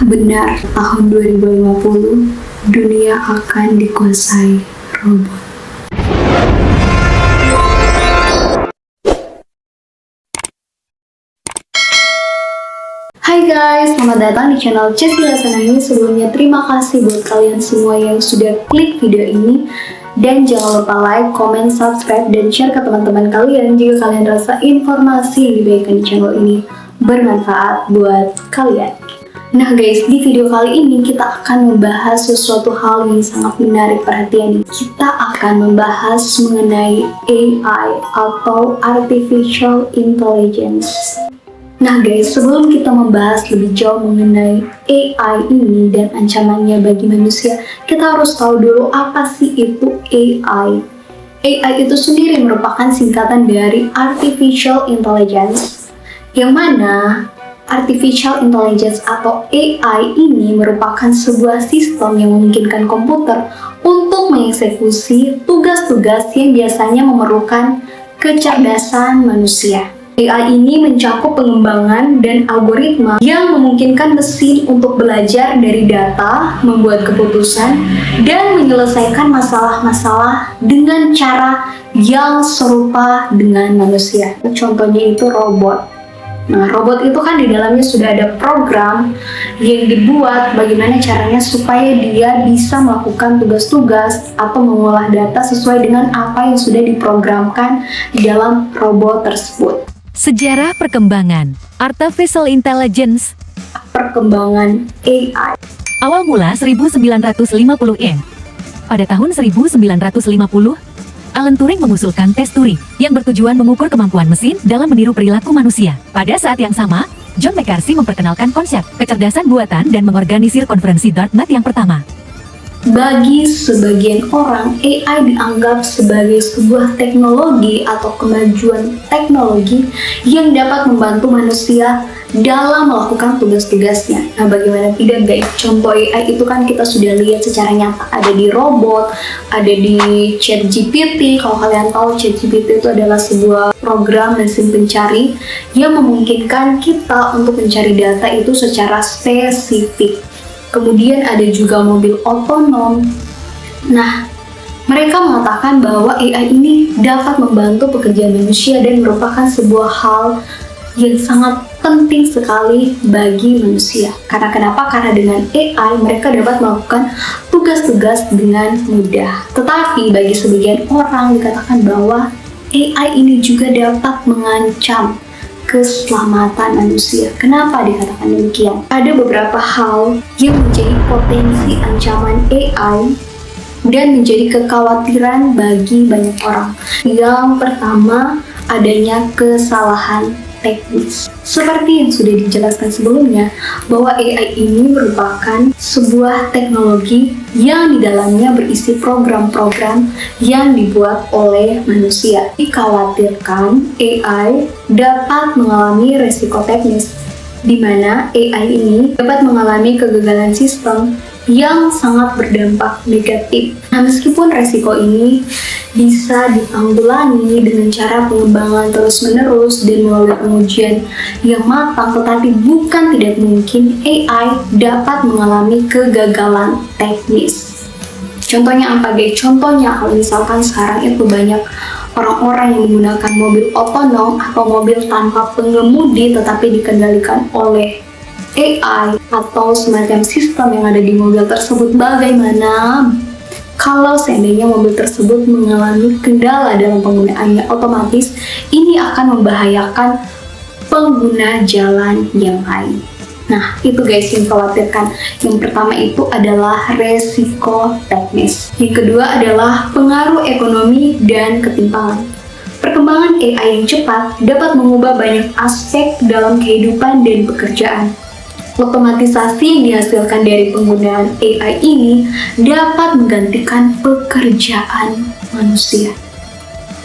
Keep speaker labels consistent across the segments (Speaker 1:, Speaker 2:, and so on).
Speaker 1: Benar, tahun 2050 dunia akan dikuasai robot. Hai guys, selamat datang di channel Ceci Lasanani. Sebelumnya terima kasih buat kalian semua yang sudah klik video ini. Dan jangan lupa like, comment, subscribe, dan share ke teman-teman kalian jika kalian rasa informasi yang diberikan di channel ini bermanfaat buat kalian. Nah guys, di video kali ini kita akan membahas sesuatu hal yang sangat menarik perhatian. Kita akan membahas mengenai AI atau Artificial Intelligence. Nah guys, sebelum kita membahas lebih jauh mengenai AI ini dan ancamannya bagi manusia, kita harus tahu dulu apa sih itu AI. AI itu sendiri merupakan singkatan dari Artificial Intelligence, yang mana Artificial Intelligence atau AI ini merupakan sebuah sistem yang memungkinkan komputer untuk mengeksekusi tugas-tugas yang biasanya memerlukan kecerdasan manusia. AI ini mencakup pengembangan dan algoritma yang memungkinkan mesin untuk belajar dari data, membuat keputusan, dan menyelesaikan masalah-masalah dengan cara yang serupa dengan manusia. Contohnya itu robot. Nah, robot itu kan di dalamnya sudah ada program yang dibuat bagaimana caranya supaya dia bisa melakukan tugas-tugas atau mengolah data sesuai dengan apa yang sudah diprogramkan di dalam robot tersebut.
Speaker 2: Sejarah perkembangan Artificial Intelligence.
Speaker 1: Perkembangan AI.
Speaker 2: Awal mula 1950-an. Pada tahun 1950, Alan Turing mengusulkan tes Turing yang bertujuan mengukur kemampuan mesin dalam meniru perilaku manusia. Pada saat yang sama, John McCarthy memperkenalkan konsep kecerdasan buatan dan mengorganisir konferensi Dartmouth yang pertama.
Speaker 1: Bagi sebagian orang, AI dianggap sebagai sebuah teknologi atau kemajuan teknologi yang dapat membantu manusia dalam melakukan tugas-tugasnya. Nah, bagaimana tidak guys? Contoh AI itu kan kita sudah lihat secara nyata. Ada di robot, ada di ChatGPT. Kalau kalian tahu, ChatGPT itu adalah sebuah program mesin pencari yang memungkinkan kita untuk mencari data itu secara spesifik. Kemudian ada juga mobil otonom. Nah, mereka mengatakan bahwa AI ini dapat membantu pekerjaan manusia dan merupakan sebuah hal yang sangat penting sekali bagi manusia. Karena kenapa? Karena dengan AI mereka dapat melakukan tugas-tugas dengan mudah. Tetapi bagi sebagian orang dikatakan bahwa AI ini juga dapat mengancam keselamatan manusia. Kenapa dikatakan demikian? Ada beberapa hal yang menjadi potensi ancaman AI dan menjadi kekhawatiran bagi banyak orang. Yang pertama, adanya kesalahan teknis. Seperti yang sudah dijelaskan sebelumnya, bahwa AI ini merupakan sebuah teknologi yang di dalamnya berisi program-program yang dibuat oleh manusia. Dikhawatirkan AI dapat mengalami resiko teknis, di mana AI ini dapat mengalami kegagalan sistem yang sangat berdampak negatif. Nah, meskipun resiko ini bisa ditanggulangi dengan cara pengembangan terus-menerus dan melalui pengujian yang matang, tetapi bukan tidak mungkin AI dapat mengalami kegagalan teknis. Contohnya apa guys? Contohnya kalau misalkan sekarang itu banyak orang-orang yang menggunakan mobil otonom atau mobil tanpa pengemudi tetapi dikendalikan oleh AI atau semacam sistem yang ada di mobil tersebut. Bagaimana kalau seandainya mobil tersebut mengalami kendala dalam penggunaannya? Otomatis ini akan membahayakan pengguna jalan yang lain. Nah, itu guys yang dikhawatirkan. Yang pertama itu adalah resiko teknis. Yang kedua adalah pengaruh ekonomi dan ketimpangan. Perkembangan AI yang cepat dapat mengubah banyak aspek dalam kehidupan dan pekerjaan. Otomatisasi yang dihasilkan dari penggunaan AI ini dapat menggantikan pekerjaan manusia.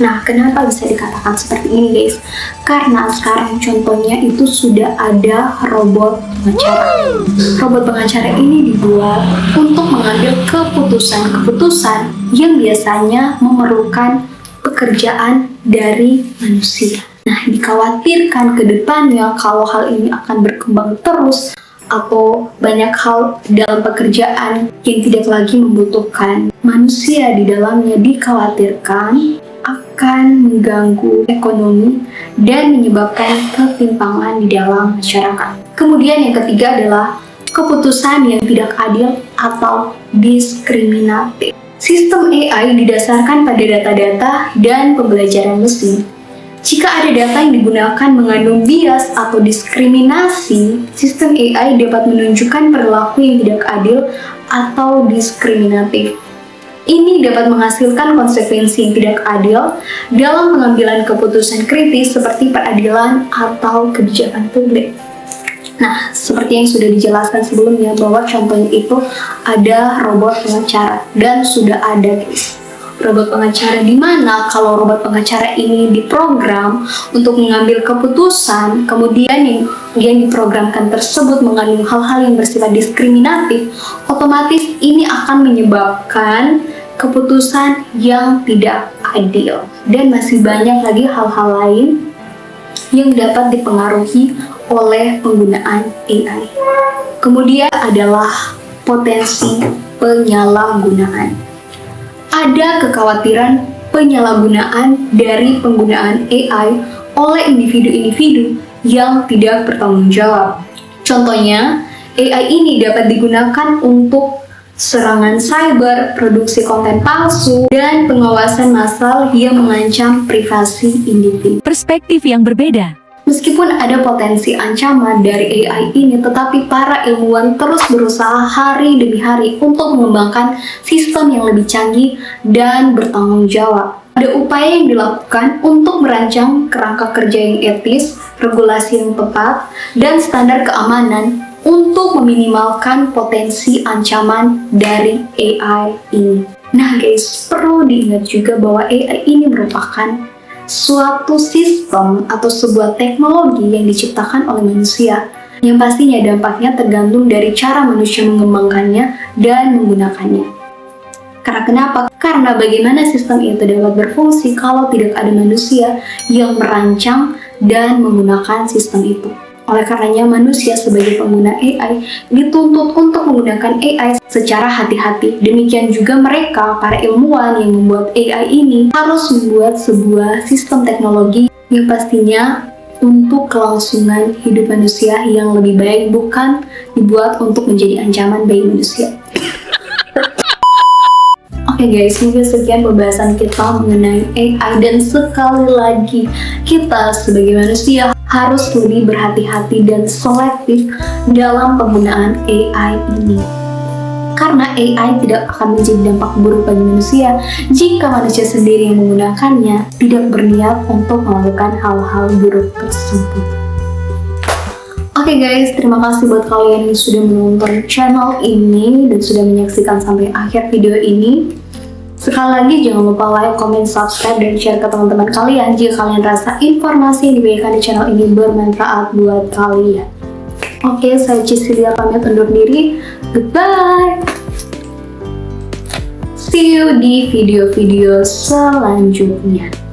Speaker 1: Nah, kenapa bisa dikatakan seperti ini guys? Karena sekarang contohnya itu sudah ada robot pengacara. Robot pengacara ini dibuat untuk mengambil keputusan-keputusan yang biasanya memerlukan pekerjaan dari manusia. Nah, dikhawatirkan ke depannya kalau hal ini akan berkembang terus, atau banyak hal dalam pekerjaan yang tidak lagi membutuhkan manusia di dalamnya dikhawatirkan akan mengganggu ekonomi dan menyebabkan ketimpangan di dalam masyarakat. Kemudian yang ketiga adalah keputusan yang tidak adil atau diskriminatif. Sistem AI didasarkan pada data-data dan pembelajaran mesin. Jika ada data yang digunakan mengandung bias atau diskriminasi, sistem AI dapat menunjukkan perilaku yang tidak adil atau diskriminatif. Ini dapat menghasilkan konsekuensi yang tidak adil dalam pengambilan keputusan kritis seperti peradilan atau kebijakan publik. Nah, seperti yang sudah dijelaskan sebelumnya bahwa contohnya itu ada robot pengacara dan sudah ada guys. Robot pengacara di mana kalau robot pengacara ini diprogram untuk mengambil keputusan, kemudian yang diprogramkan tersebut mengandung hal-hal yang bersifat diskriminatif, otomatis ini akan menyebabkan keputusan yang tidak adil. Dan masih banyak lagi hal-hal lain yang dapat dipengaruhi oleh penggunaan AI. Kemudian adalah potensi penyalahgunaan. Ada kekhawatiran penyalahgunaan dari penggunaan AI oleh individu-individu yang tidak bertanggung jawab. Contohnya, AI ini dapat digunakan untuk serangan cyber, produksi konten palsu, dan pengawasan massal yang mengancam privasi individu.
Speaker 2: Perspektif yang berbeda.
Speaker 1: Meskipun ada potensi ancaman dari AI ini, tetapi para ilmuwan terus berusaha hari demi hari untuk mengembangkan sistem yang lebih canggih dan bertanggung jawab. Ada upaya yang dilakukan untuk merancang kerangka kerja yang etis, regulasi yang tepat, dan standar keamanan untuk meminimalkan potensi ancaman dari AI ini. Nah guys, perlu diingat juga bahwa AI ini merupakan suatu sistem atau sebuah teknologi yang diciptakan oleh manusia, yang pastinya dampaknya tergantung dari cara manusia mengembangkannya dan menggunakannya. Karena kenapa? Karena bagaimana sistem itu dapat berfungsi kalau tidak ada manusia yang merancang dan menggunakan sistem itu. Oleh karenanya, manusia sebagai pengguna AI dituntut untuk menggunakan AI secara hati-hati. Demikian juga mereka, para ilmuwan yang membuat AI ini, harus membuat sebuah sistem teknologi yang pastinya untuk kelangsungan hidup manusia yang lebih baik, bukan dibuat untuk menjadi ancaman bagi manusia. Oke guys, mungkin sekian pembahasan kita mengenai AI, dan sekali lagi kita sebagai manusia harus lebih berhati-hati dan selektif dalam penggunaan AI ini. Karena AI tidak akan menjadi dampak buruk bagi manusia jika manusia sendiri yang menggunakannya tidak berniat untuk melakukan hal-hal buruk tersebut. Oke guys, terima kasih buat kalian yang sudah menonton channel ini dan sudah menyaksikan sampai akhir video ini. Sekali lagi jangan lupa like, comment, subscribe, dan share ke teman-teman kalian jika kalian rasa informasi yang diberikan di channel ini bermanfaat buat kalian. Oke, saya Cecilia pamit undur diri. Goodbye. See you di video-video selanjutnya.